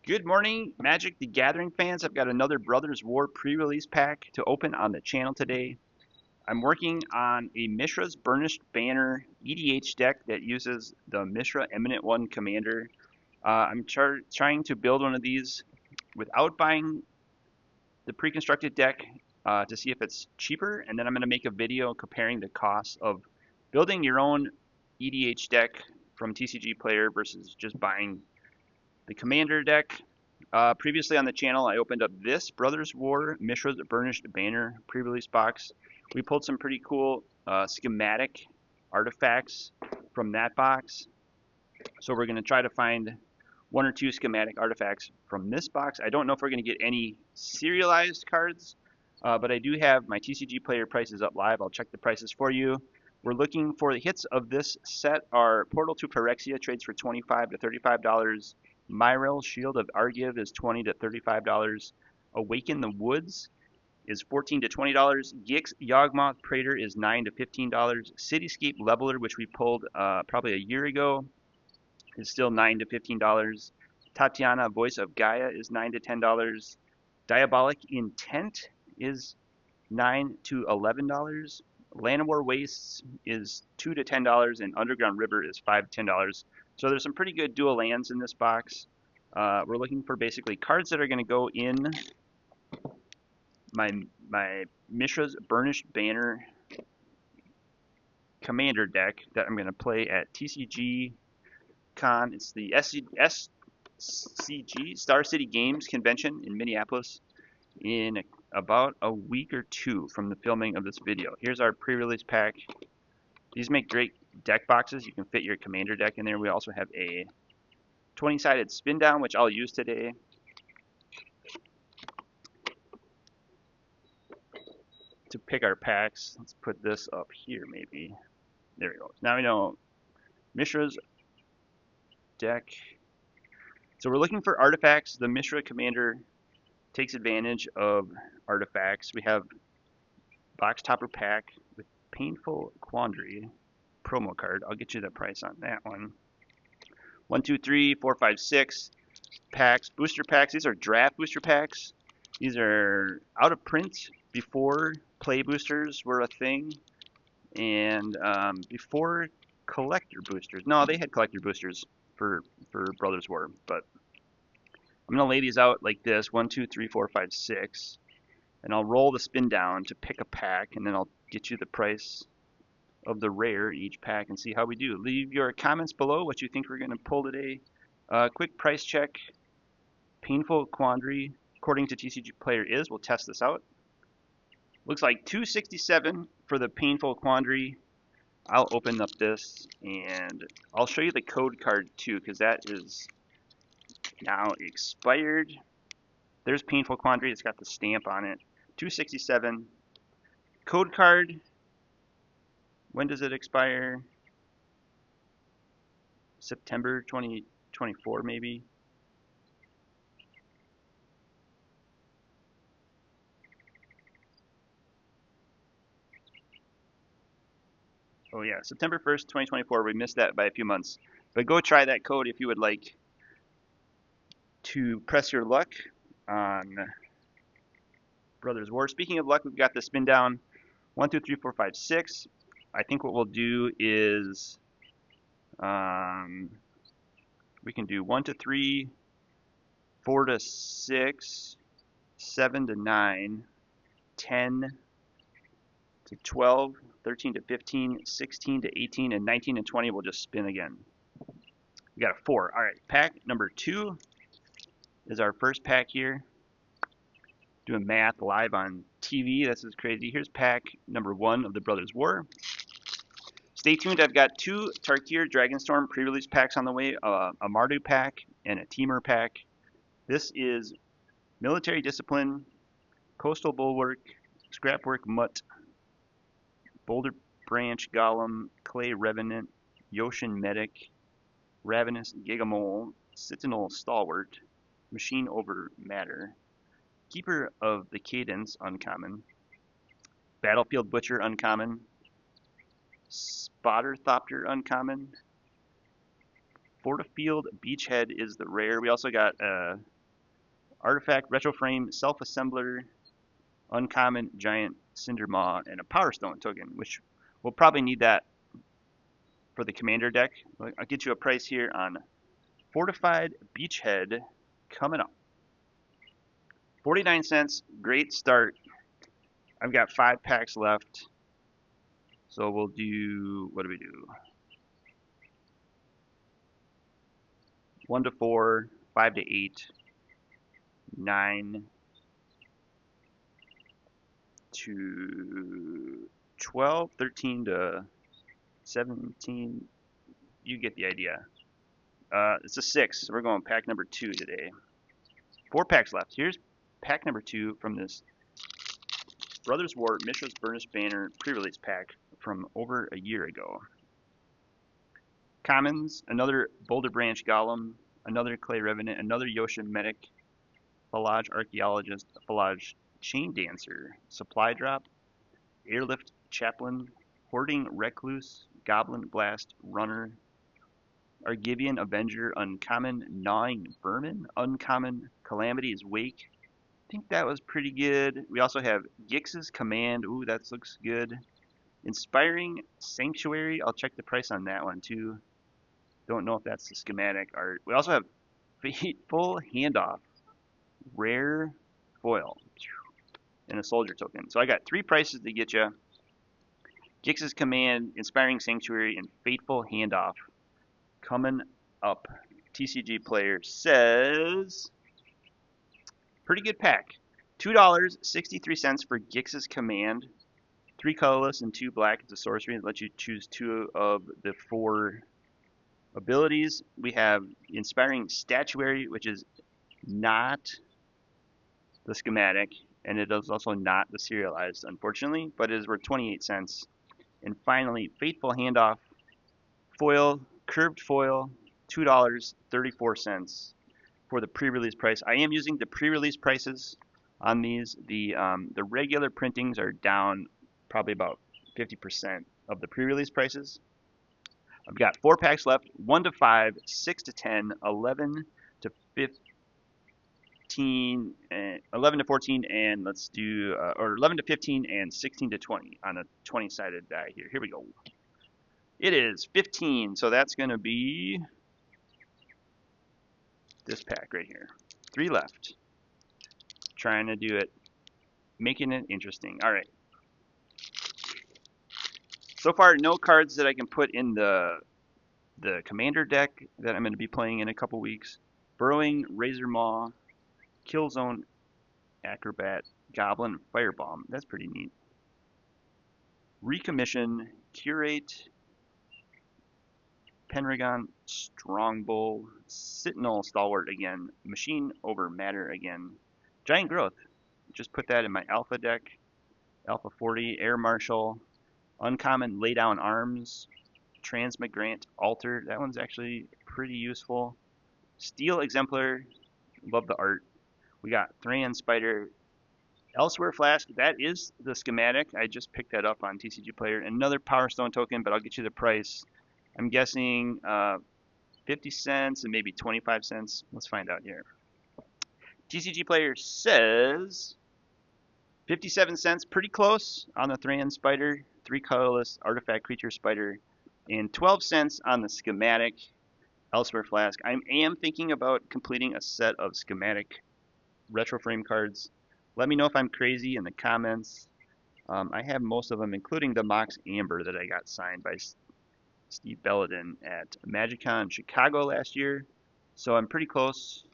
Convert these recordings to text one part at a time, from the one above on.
Good morning, Magic the Gathering fans. I've got another Brothers War pre-release pack to open on the channel today. I'm working on a Mishra's Burnished Banner EDH deck that uses the Mishra Eminent One Commander. I'm trying to build one of these without buying the pre-constructed deck to see if it's cheaper, and then I'm going to make a video comparing the costs of building your own EDH deck from TCG Player versus just buying the Commander deck. Previously on the channel, I opened up this Brothers War Mishra's Burnished Banner pre-release box. We pulled some pretty cool schematic artifacts from that box. So we're going to try to find one or two schematic artifacts from this box. I don't know if we're going to get any serialized cards, but I do have my TCG Player prices up live. I'll check the prices for you. We're looking for the hits of this set are Portal to Phyrexia trades for $25 to $35. Myrel Shield of Argiv is $20 to $35. Awaken the Woods is $14 to $20. Gix Yawgmoth Praetor is $9 to $15. Cityscape Leveler, which we pulled probably a year ago, is still $9 to $15. Tatiana Voice of Gaia is $9 to $10. Diabolic Intent is $9 to $11. Llanowar Wastes is $2 to $10, and Underground River is $5 to $10. So there's some pretty good dual lands in this box. We're looking for basically cards that are going to go in my Mishra's Burnished Banner Commander deck that I'm going to play at TCG Con. It's the SCG, Star City Games Convention in Minneapolis in about a week or two from the filming of this video. Here's our pre-release pack. These make great deck boxes. You can fit your Commander deck in there. We also have a 20-sided spin down, which I'll use today. To pick our packs, let's put this up here maybe. There we go. Now we know Mishra's deck. So we're looking for artifacts. The Mishra Commander takes advantage of artifacts. We have Box Topper Pack with Painful Quandary promo card. I'll get you the price on that one. 1, 2, 3, 4, 5, 6 packs, booster packs. These are draft booster packs. These are out of print before play boosters were a thing, and before collector boosters. No, they had collector boosters for Brothers War, but I'm gonna lay these out like this: 1, 2, 3, 4, 5, 6, and I'll roll the spin down to pick a pack, and then I'll get you the price of the rare each pack and see how we do. Leave your comments below what you think we're going to pull today. Quick price check. Painful Quandary, according to TCG Player is. We'll test this out. Looks like $267 for the Painful Quandary. I'll open up this and I'll show you the code card too, because that is now expired. There's Painful Quandary. It's got the stamp on it. $267. Code card. When does it expire? September 2024 maybe. Oh yeah, September 1st, 2024. We missed that by a few months. But go try that code if you would like to press your luck on Brothers War. Speaking of luck, we've got the spin down. 1, 2, 3, 4, 5, 6. I think what we'll do is we can do 1 to 3, 4 to 6, 7 to 9, 10 to 12, 13 to 15, 16 to 18, and 19 and 20 will just spin again. We got a 4. All right, pack number 2 is our first pack here. Doing math live on TV. This is crazy. Here's pack number 1 of the Brothers War. Stay tuned. I've got 2 Tarkir Dragonstorm pre-release packs on the way, a Mardu pack and a Temur pack. This is Military Discipline, Coastal Bulwark, Scrapwork Mutt, Boulder Branch Golem, Clay Revenant, Yoshin Medic, Ravenous Gigamole, Citadel Stalwart, Machine Over Matter, Keeper of the Cadence uncommon, Battlefield Butcher uncommon, Spotter Thopter uncommon, Fortifield Beachhead is the rare. We also got artifact, retro frame, self-assembler, uncommon, giant, cinder maw, and a power stone token, which we'll probably need that for the commander deck. I'll get you a price here on Fortified Beachhead coming up. 49 cents, great start. I've got 5 packs left. So we'll do, what do we do? 1 to 4, 5 to 8, 9 to 12, 13 to 17. You get the idea. It's a 6. So we're going pack number 2 today. 4 packs left. Here's pack number 2 from this Brothers War Mishra's Burnished Banner pre-release pack from over a year ago. Commons, another Boulder Branch Golem, another Clay Revenant, another Yosha Medic, Falaj Archaeologist, Falaj Chain Dancer, Supply Drop, Airlift Chaplain, Hoarding Recluse, Goblin Blast Runner, Argivian Avenger, uncommon Gnawing Vermin, uncommon Calamity's Wake. I think that was pretty good. We also have Gix's Command. Ooh, that looks good. Inspiring Sanctuary. I'll check the price on that one too. Don't know if that's the schematic art. We also have Fateful Handoff, rare foil, and a soldier token. So I got 3 prices to get you. Gix's Command, Inspiring Sanctuary, and Fateful Handoff coming up. TCG player says, pretty good pack. $2.63 for Gix's Command. 3 colorless and 2 black. It's a sorcery that lets you choose 2 of the 4 abilities. We have Inspiring Statuary, which is not the schematic, and it is also not the serialized, unfortunately, but it is worth 28 cents. And finally, Fateful Handoff foil, curved foil, $2.34 for the pre-release price. I am using the pre-release prices on these. The regular printings are down probably about 50% of the pre-release prices. I've got 4 packs left, 1 to 5, 6 to 10, 11 to 15, 11 to 14, and let's do, or 11 to 15 and 16 to 20 on a 20-sided die here. Here we go. It is 15, so that's going to be this pack right here. 3 left. Trying to do it, making it interesting. All right. So far, no cards that I can put in the commander deck that I'm going to be playing in a couple weeks. Burrowing Razor Maw, Killzone Acrobat, Goblin Firebomb. That's pretty neat. Recommission, Curate, Pendragon Strongbow, Sentinel Stalwart again, Machine over Matter again, Giant Growth. Just put that in my Alpha deck. Alpha 40, Air Marshal, uncommon Lay Down Arms, Transmigrant Altar. That one's actually pretty useful. Steel Exemplar, love the art. We got Thran Spider, Elsewhere Flask. That is the schematic. I just picked that up on TCG Player. Another Power Stone token, but I'll get you the price. I'm guessing 50 cents and maybe 25 cents. Let's find out here. TCG Player says 57 cents, pretty close on the Thran Spider, 3 colorless Artifact Creature Spider, and 12 cents on the schematic Elsewhere Flask. I am thinking about completing a set of schematic retro frame cards. Let me know if I'm crazy in the comments. I have most of them, including the Mox Amber that I got signed by Steve Belladin at MagicCon Chicago last year. So I'm pretty close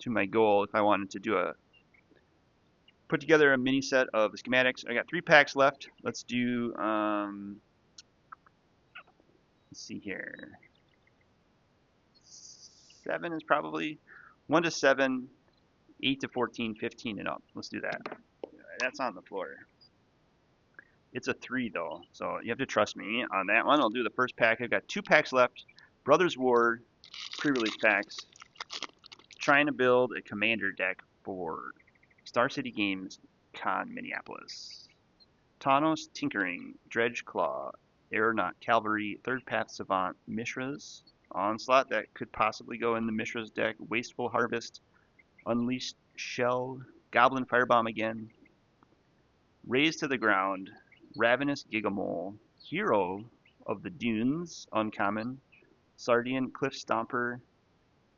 to my goal if I wanted to put together a mini set of schematics. I got 3 packs left. Let's do, let's see here. 7 is probably 1 to 7, 8 to 14, 15 and up. Let's do that. That's on the floor. It's a 3 though, so you have to trust me on that one. I'll do the first pack. I've got 2 packs left. Brothers War pre-release packs. Trying to build a commander deck for Star City Games Con Minneapolis. Thanos Tinkering, Dredge Claw, Aeronaut Cavalry, Third Path Savant, Mishra's Onslaught. That could possibly go in the Mishra's deck. Wasteful Harvest, Unleashed Shell, Goblin Firebomb again, Raise to the Ground, Ravenous Gigamole, Hero of the Dunes, uncommon, Sardian Cliff Stomper,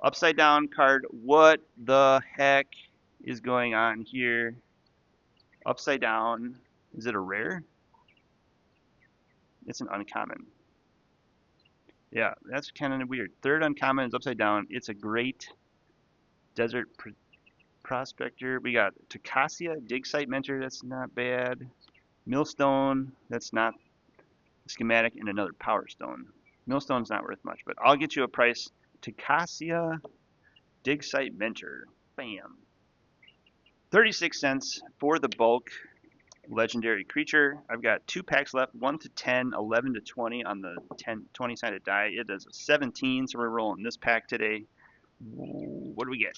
upside down card. What the heck is going on here? Upside down. Is it a rare? It's an uncommon. Yeah, that's kind of weird. Third uncommon is upside down. It's a great desert prospector. We got Tocasia, Dig Site Mentor. That's not bad. Millstone. That's not schematic, and another Power Stone. Millstone's not worth much, but I'll get you a price. Tocasia, Dig Site Mentor. Bam. 36 cents for the bulk legendary creature. I've got 2 packs left, 1 to 10, 11 to 20 on the 20 sided die. It is a 17, so we're rolling this pack today. What do we get?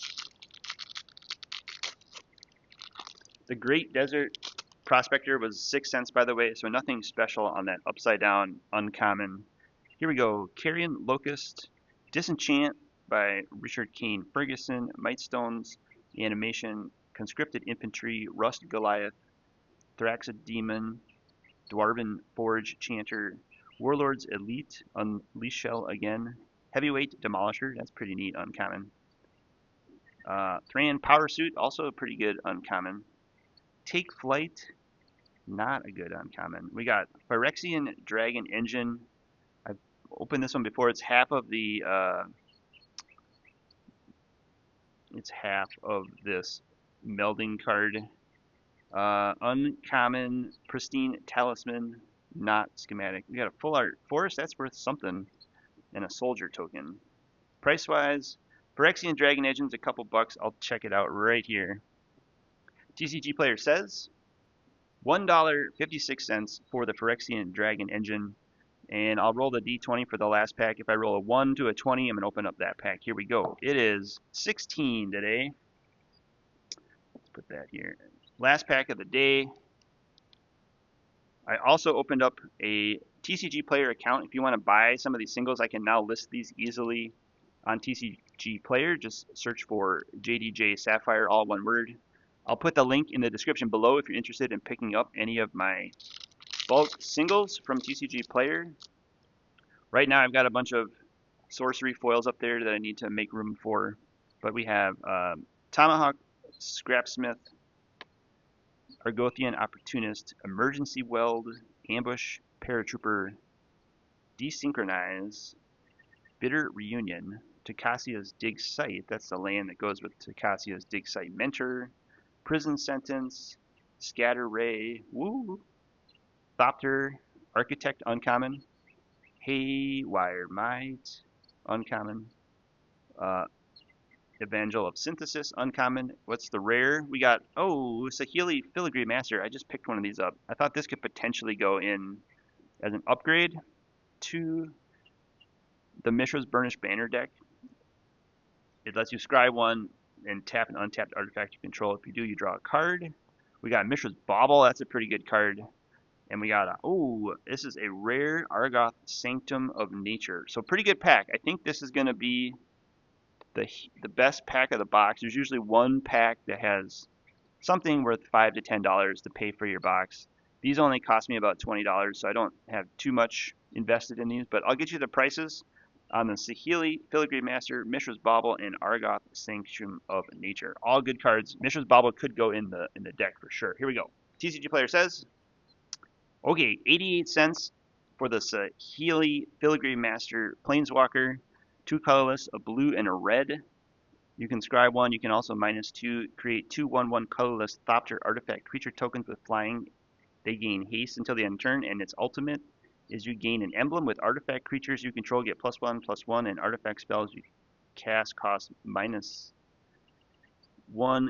The Great Desert Prospector was 6 cents, by the way, so nothing special on that upside down uncommon. Here we go. Carrion Locust, Disenchant by Richard Kane Ferguson, Mightstones, Animation, Conscripted Infantry, Rust Goliath, Thraxid Demon, Dwarven Forge Chanter, Warlord's Elite, Unleash Shell again, Heavyweight Demolisher, that's pretty neat, uncommon. Thran Power Suit, also a pretty good uncommon. Take Flight, not a good uncommon. We got Phyrexian Dragon Engine. I've opened this one before. It's half of the this melding card. Uncommon Pristine Talisman, not schematic. We got a full art forest, that's worth something, and a soldier token. Price wise, Phyrexian Dragon Engine's a couple bucks. I'll check it out right here. TCG Player says $1.56 for the Phyrexian Dragon Engine, and I'll roll the D20 for the last pack. If I roll a 1 to a 20, I'm going to open up that pack. Here we go. It is 16 today. Let's put that here. Last pack of the day. I also opened up a TCG Player account. If you want to buy some of these singles, I can now list these easily on TCG Player. Just search for jdj-sapphire, all one word. I'll put the link in the description below if you're interested in picking up any of my bulk singles from TCG Player. Right now I've got a bunch of sorcery foils up there that I need to make room for. But we have Tomahawk, Scrapsmith, Argothian Opportunist, Emergency Weld, Ambush, Paratrooper, Desynchronize, Bitter Reunion, Tocasia's Dig Site, that's the land that goes with Tocasia's Dig Site Mentor, Prison Sentence, Scatter Ray, woo, Thopter, Architect uncommon, Haywire Might, uncommon, Evangel of Synthesis, uncommon. What's the rare? We got, Saheeli Filigree Master. I just picked one of these up. I thought this could potentially go in as an upgrade to the Mishra's Burnished Banner deck. It lets you scry one and tap an untapped artifact you control. If you do, you draw a card. We got Mishra's Bauble. That's a pretty good card. And we got this is a rare Argoth Sanctum of Nature. So pretty good pack. I think this is going to be the best pack of the box. There's usually one pack that has something worth $5 to $10 to pay for your box. These only cost me about $20, so I don't have too much invested in these. But I'll get you the prices on the Saheeli Filigree Master, Mishra's Bauble, and Argoth Sanctum of Nature. All good cards. Mishra's Bauble could go in the deck for sure. Here we go. TCG Player says, okay, 88 cents for the Saheeli Filigree Master Planeswalker. 2 colorless, a blue and a red. You can scry one. You can also -2, create 2 1/1 colorless Thopter artifact creature tokens with flying. They gain haste until the end of turn, and its ultimate is you gain an emblem with artifact creatures you control get +1/+1, and artifact spells you cast cost -1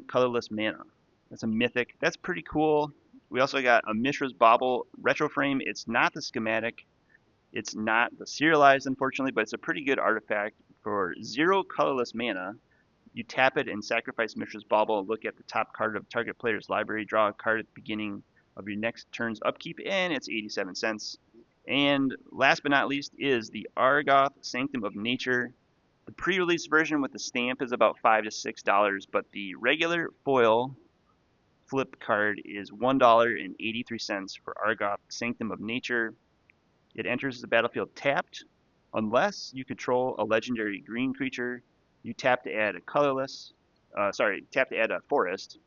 colorless mana. That's a mythic. That's pretty cool. We also got a Mishra's Bauble retro frame. It's not the schematic. It's not the serialized, unfortunately, but it's a pretty good artifact. For 0 colorless mana, you tap it and sacrifice Mishra's Bauble, look at the top card of target player's library, draw a card at the beginning of your next turn's upkeep, and it's 87 cents. And last but not least is the Argoth Sanctum of Nature. The pre-release version with the stamp is about $5 to $6, but the regular foil flip card is $1.83 for Argoth, Sanctum of Nature. It enters the battlefield tapped, unless you control a legendary green creature. You tap to add a tap to add a forest,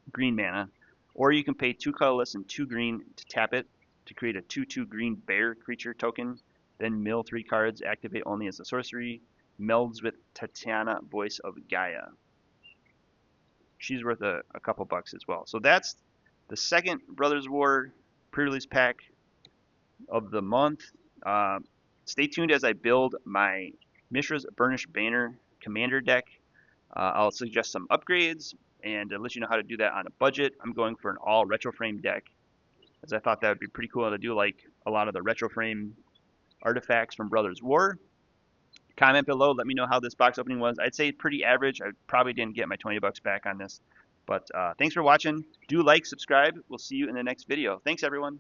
green mana, or you can pay 2 colorless and 2 green to tap it to create a 2/2 green bear creature token. Then mill 3 cards, activate only as a sorcery. Melds with Tatiana, Voice of Gaia. She's worth a couple bucks as well. So that's the second Brothers War pre-release pack of the month. Stay tuned as I build my Mishra's Burnished Banner Commander deck. I'll suggest some upgrades and let you know how to do that on a budget. I'm going for an all retro frame deck, as I thought that would be pretty cool to do like a lot of the retro frame artifacts from Brothers War. Comment below, let me know how this box opening was. I'd say pretty average. I probably didn't get my 20 bucks back on this. But thanks for watching. Do like, subscribe. We'll see you in the next video. Thanks, everyone.